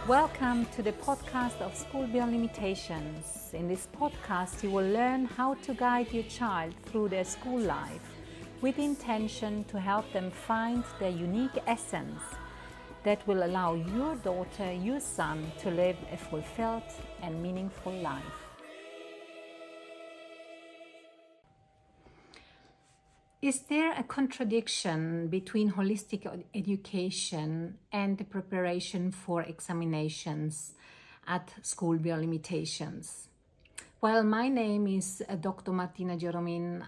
Welcome to the podcast of School Beyond Limitations. In this podcast, you will learn how to guide your child through their school life with intention to help them find their unique essence that will allow your daughter, your son to live a fulfilled and meaningful life. Is there a contradiction between holistic education and the preparation for examinations at School Beyond Limitations? Well, my name is Dr. Martina.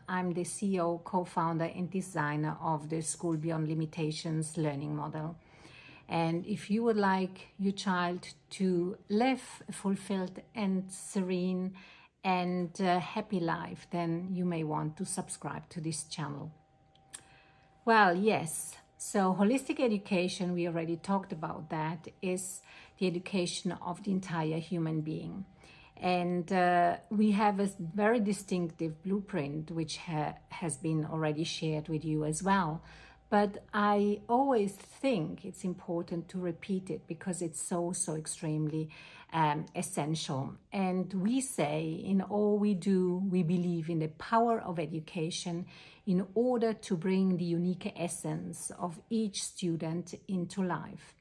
I'm the CEO, co-founder and designer of the School Beyond Limitations learning model. And if you would like your child to live a fulfilled and serene and happy life, then you may want to subscribe to this channel. Well, yes, so holistic education, we already talked about that, is the education of the entire human being. And we have a very distinctive blueprint which has been already shared with you as well. But I always think it's important to repeat it because it's so extremely essential. And we say in all we do, we believe in the power of education in order to bring the unique essence of each student into life.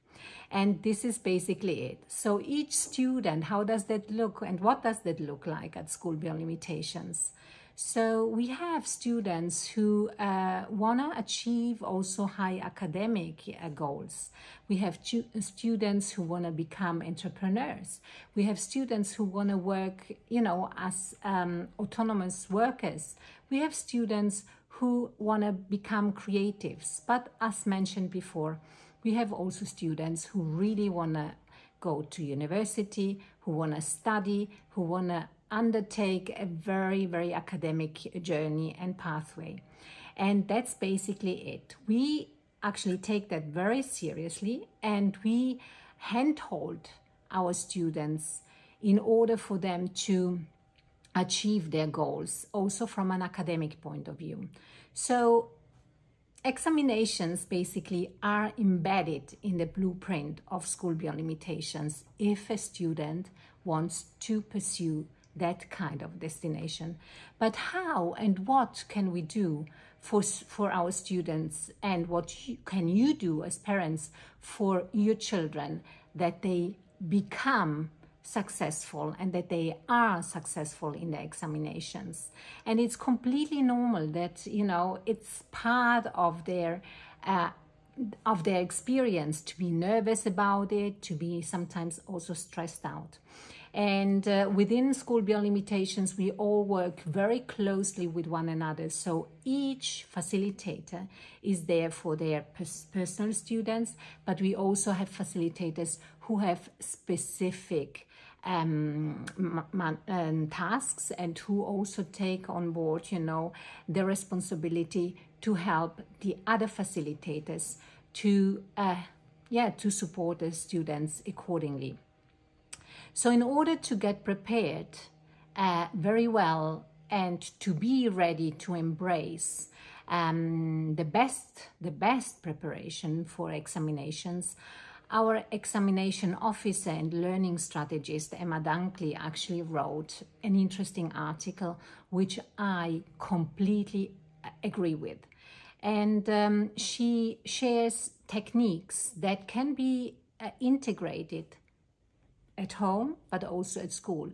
And this is basically it. So each student, how does that look and what does that look like at School Beyond Limitations? So we have students who want to achieve also high academic goals. We have students who want to become entrepreneurs. We have students who want to work, as autonomous workers. We have students who want to become creatives. But as mentioned before, we have also students who really want to go to university, who want to study, who want to undertake a very academic journey and pathway. And that's basically it. We actually take that very seriously and we handhold our students in order for them to achieve their goals, also from an academic point of view. So examinations basically are embedded in the blueprint of School Beyond Limitations if a student wants to pursue that kind of destination. But how and what can we do for our students, and what can you do as parents for your children that they become successful and that they are successful in the examinations? And it's completely normal that, it's part of their experience to be nervous about it, to be sometimes also stressed out. And within School Beyond Limitations, we all work very closely with one another. So each facilitator is there for their personal students, but we also have facilitators who have specific tasks and who also take on board, the responsibility to help the other facilitators to support the students accordingly. So in order to get prepared very well and to be ready to embrace the best preparation for examinations, our examination officer and learning strategist, Emma Dunkley, actually wrote an interesting article which I completely agree with. And she shares techniques that can be integrated at home, but also at school.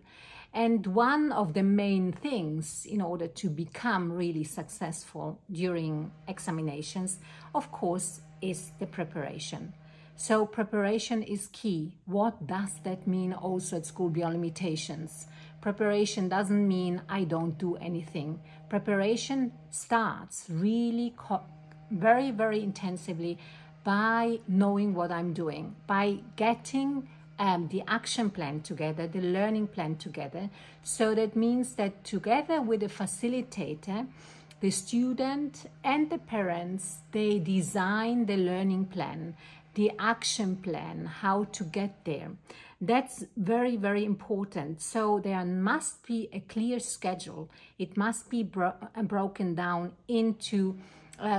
And one of the main things in order to become really successful during examinations, of course, is the preparation. So preparation is key. What does that mean also at School Beyond Limitations? Preparation doesn't mean I don't do anything. Preparation starts really very intensively by knowing what I'm doing, by getting the action plan together, the learning plan together. So that means that together with the facilitator, the student and the parents, they design the learning plan, the action plan, how to get there. That's very important. So there must be a clear schedule. It must be broken down into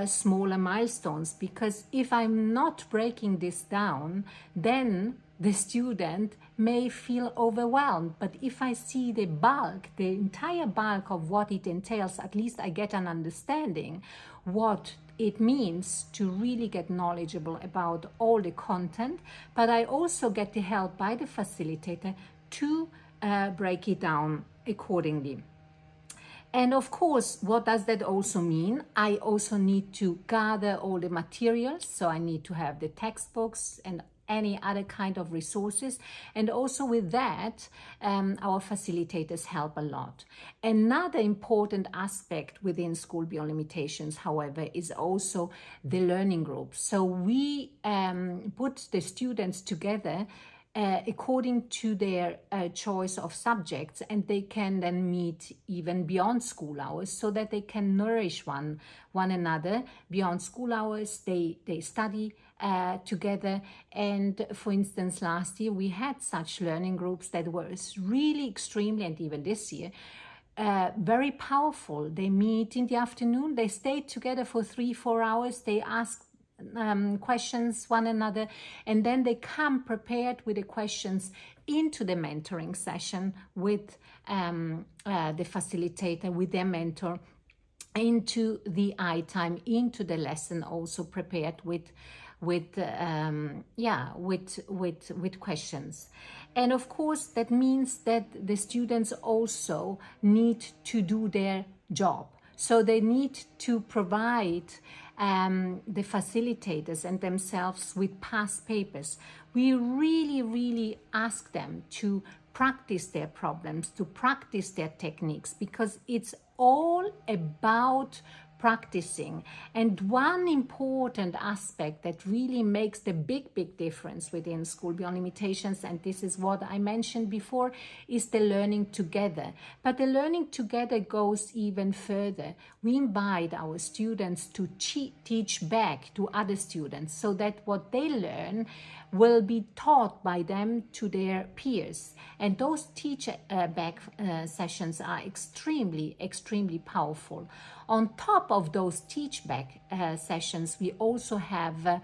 smaller milestones, because if I'm not breaking this down, then the student may feel overwhelmed. But if I see the bulk, the entire bulk of what it entails, at least I get an understanding what it means to really get knowledgeable about all the content, but I also get the help by the facilitator to break it down accordingly. And of course, what does that also mean? I also need to gather all the materials. So I need to have the textbooks and any other kind of resources. And also with that, our facilitators help a lot. Another important aspect within School Beyond Limitations, however, is also the learning groups. So we put the students together according to their choice of subjects, and they can then meet even beyond school hours so that they can nourish one another beyond school hours. They study together, and for instance, last year we had such learning groups that were really extremely, and even this year, very powerful. They meet in the afternoon, they stay together for 3-4 hours, they ask questions one another, and then they come prepared with the questions into the mentoring session with the facilitator, with their mentor, into the eye time, into the lesson, also prepared with questions. And of course that means that the students also need to do their job. So they need to provide the facilitators and themselves with past papers. We really ask them to practice their problems, to practice their techniques, because it's all about practicing. And one important aspect that really makes the big difference within School Beyond Limitations, and this is what I mentioned before, is the learning together. But the learning together goes even further. We invite our students to teach back to other students, so that what they learn will be taught by them to their peers. And those teach back sessions are extremely powerful. On top of those teach back sessions, we also have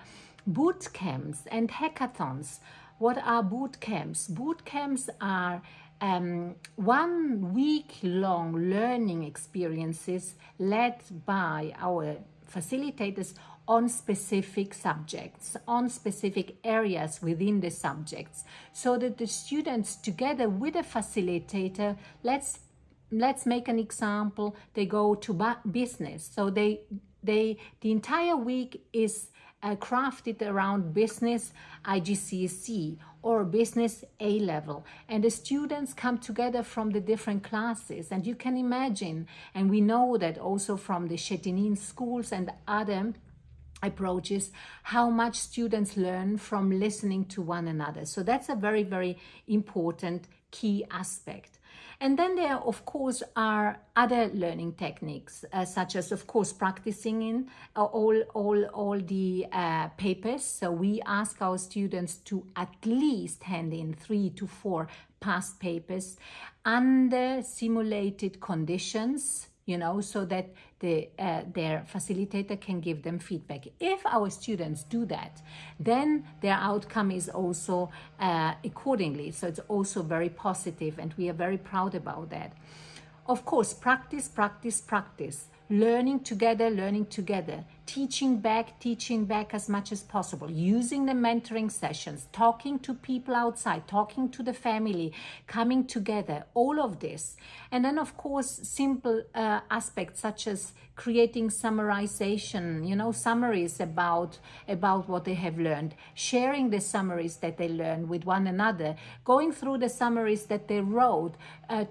boot camps and hackathons. What are boot camps? Boot camps are 1 week long learning experiences led by our facilitators on specific subjects, on specific areas within the subjects, so that the students, together with a facilitator, let's make an example, they go to business. So the entire week is crafted around business IGCSE or business A-level, and the students come together from the different classes. And you can imagine, and we know that also from the Chetinine schools and other approaches, how much students learn from listening to one another. So that's a very important key aspect. And then there, of course, are other learning techniques, such as, of course, practicing in all the papers. So we ask our students to at least hand in 3 to 4 past papers under simulated conditions, so that their facilitator can give them feedback. If our students do that, then their outcome is also accordingly. So it's also very positive, and we are very proud about that. Of course, practice. Learning together, teaching back as much as possible, using the mentoring sessions, talking to people outside, talking to the family, coming together, all of this. And then, of course, simple aspects such as creating summarization, summaries about what they have learned, sharing the summaries that they learned with one another, going through the summaries that they wrote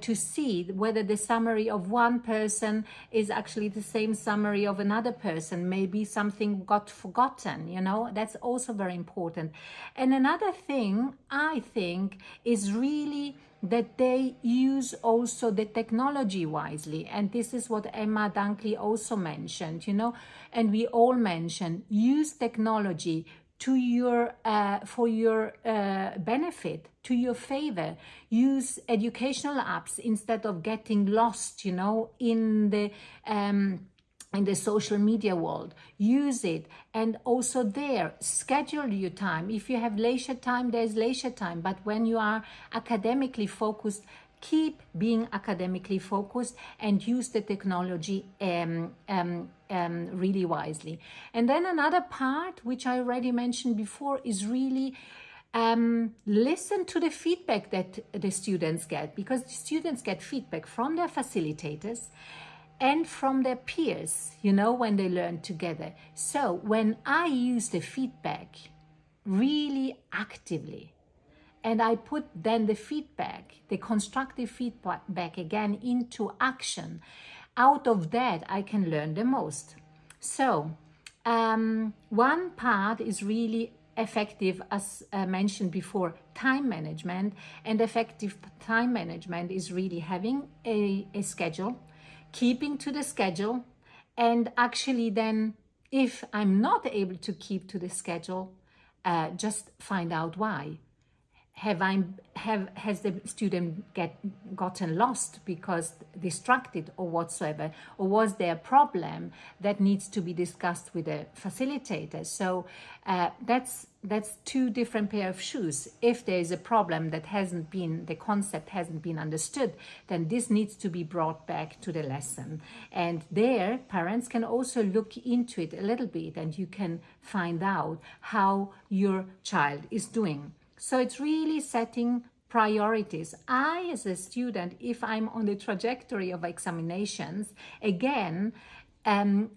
to see whether the summary of one person is actually the same summary of another person. Maybe something got forgotten, that's also very important. And another thing, I think, is really that they use also the technology wisely. And this is what Emma Dunkley also mentioned, and we all mentioned, use technology to your for your benefit, to your favor. Use educational apps instead of getting lost, in the in the social media world, use it. And also there, schedule your time. If you have leisure time, there's leisure time. But when you are academically focused, keep being academically focused and use the technology really wisely. And then another part, which I already mentioned before, is really listen to the feedback that the students get, because the students get feedback from their facilitators and from their peers, you know, when they learn together. So when I use the feedback really actively, and I put then the feedback, the constructive feedback again into action, out of that I can learn the most. So one part is really effective, as mentioned before, time management. And effective time management is really having a schedule, keeping to the schedule, and actually then, if I'm not able to keep to the schedule, just find out why. Has the student gotten lost because distracted or whatsoever, or was there a problem that needs to be discussed with the facilitator? So that's two different pair of shoes. If there is a problem that the concept hasn't been understood, then this needs to be brought back to the lesson. And there, parents can also look into it a little bit, and you can find out how your child is doing. So it's really setting priorities. I, as a student, if I'm on the trajectory of examinations, again,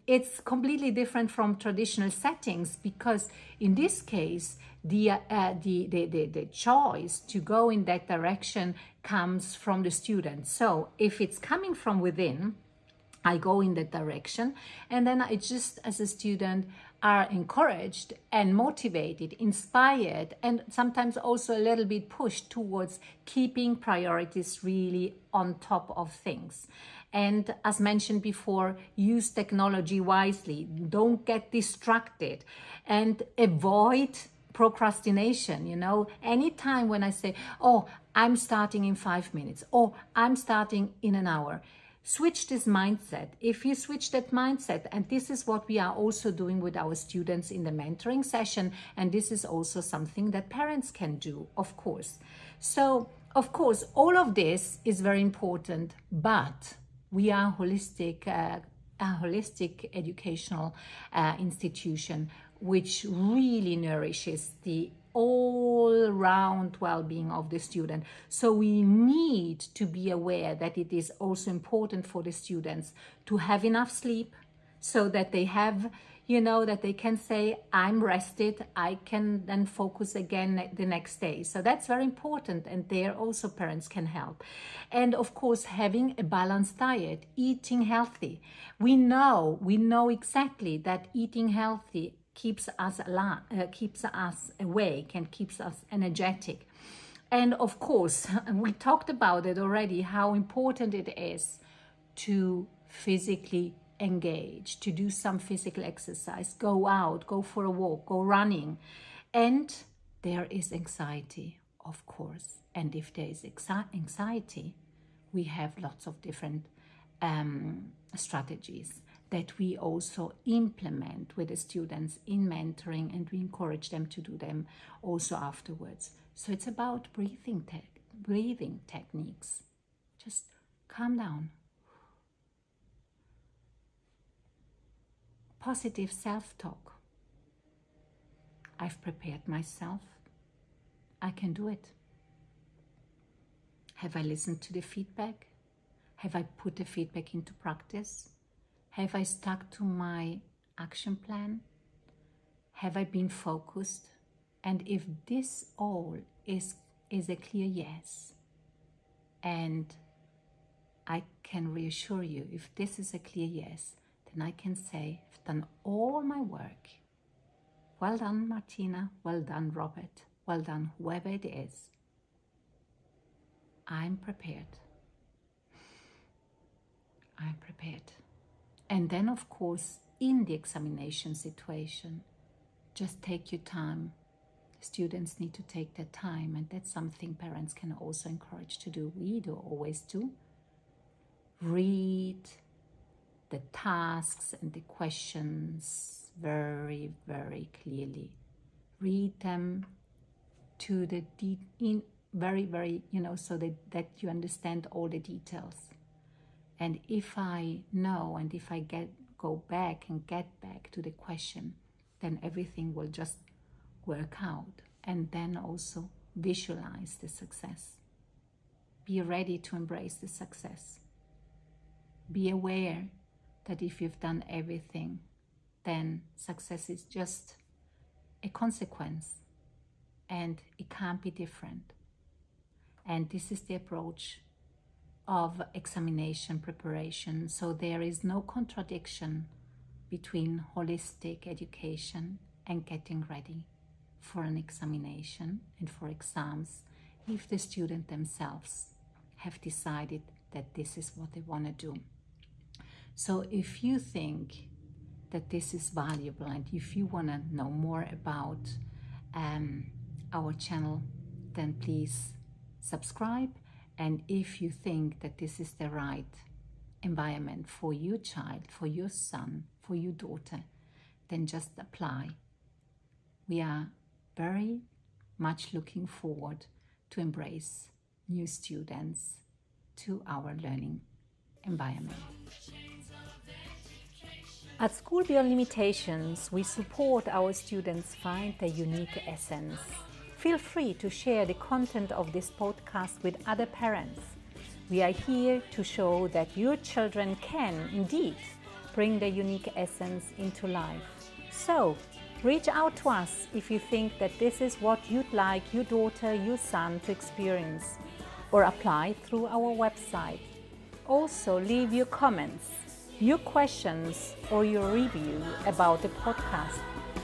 it's completely different from traditional settings, because in this case, the choice to go in that direction comes from the student. So if it's coming from within, I go in that direction, and then I just, as a student, are encouraged and motivated, inspired, and sometimes also a little bit pushed towards keeping priorities really on top of things. And as mentioned before, use technology wisely. Don't get distracted, and avoid procrastination. You know, anytime when I say, oh, I'm starting in 5 minutes, or I'm starting in an hour, switch this mindset. If you switch that mindset, and this is what we are also doing with our students in the mentoring session, and this is also something that parents can do, of course. So, of course, all of this is very important, but we are a holistic educational institution, which really nourishes the all-round well-being of the student. So we need to be aware that it is also important for the students to have enough sleep, so that they have, you know, that they can say, I'm rested, I can then focus again the next day. So that's very important, and there also parents can help. And of course, having a balanced diet, eating healthy. We know exactly that eating healthy keeps us awake and keeps us energetic. And of course, we talked about it already, how important it is to physically engage, to do some physical exercise, go out, go for a walk, go running. And there is anxiety, of course. And if there is anxiety, we have lots of different strategies that we also implement with the students in mentoring, and we encourage them to do them also afterwards. So it's about breathing techniques. Just calm down. Positive self-talk. I've prepared myself. I can do it. Have I listened to the feedback? Have I put the feedback into practice? Have I stuck to my action plan? Have I been focused? And if this all is a clear yes, and I can reassure you, if this is a clear yes, then I can say, I've done all my work. Well done, Martina. Well done, Robert. Well done, whoever it is. I'm prepared. I'm prepared. And then, of course, in the examination situation, just take your time. Students need to take their time, and that's something parents can also encourage to do. We do always do. Read the tasks and the questions very, very clearly. Read them to the very, so that you understand all the details. And if I know, and if I go back to the question, then everything will just work out. And then also visualize the success. Be ready to embrace the success. Be aware that if you've done everything, then success is just a consequence, and it can't be different. And this is the approach of examination preparation. So there is no contradiction between holistic education and getting ready for an examination and for exams if the student themselves have decided that this is what they want to do. So if you think that this is valuable and if you want to know more about our channel, then please subscribe. And if you think that this is the right environment for your child, for your son, for your daughter, then just apply. We are very much looking forward to embrace new students to our learning environment. At School Beyond Limitations, we support our students find their unique essence. Feel free to share the content of this podcast with other parents. We are here to show that your children can indeed bring their unique essence into life. So, reach out to us if you think that this is what you'd like your daughter, your son to experience, or apply through our website. Also, leave your comments, your questions, or your review about the podcast.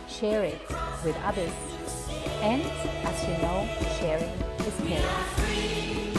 Share it with others. And as you know, sharing is caring.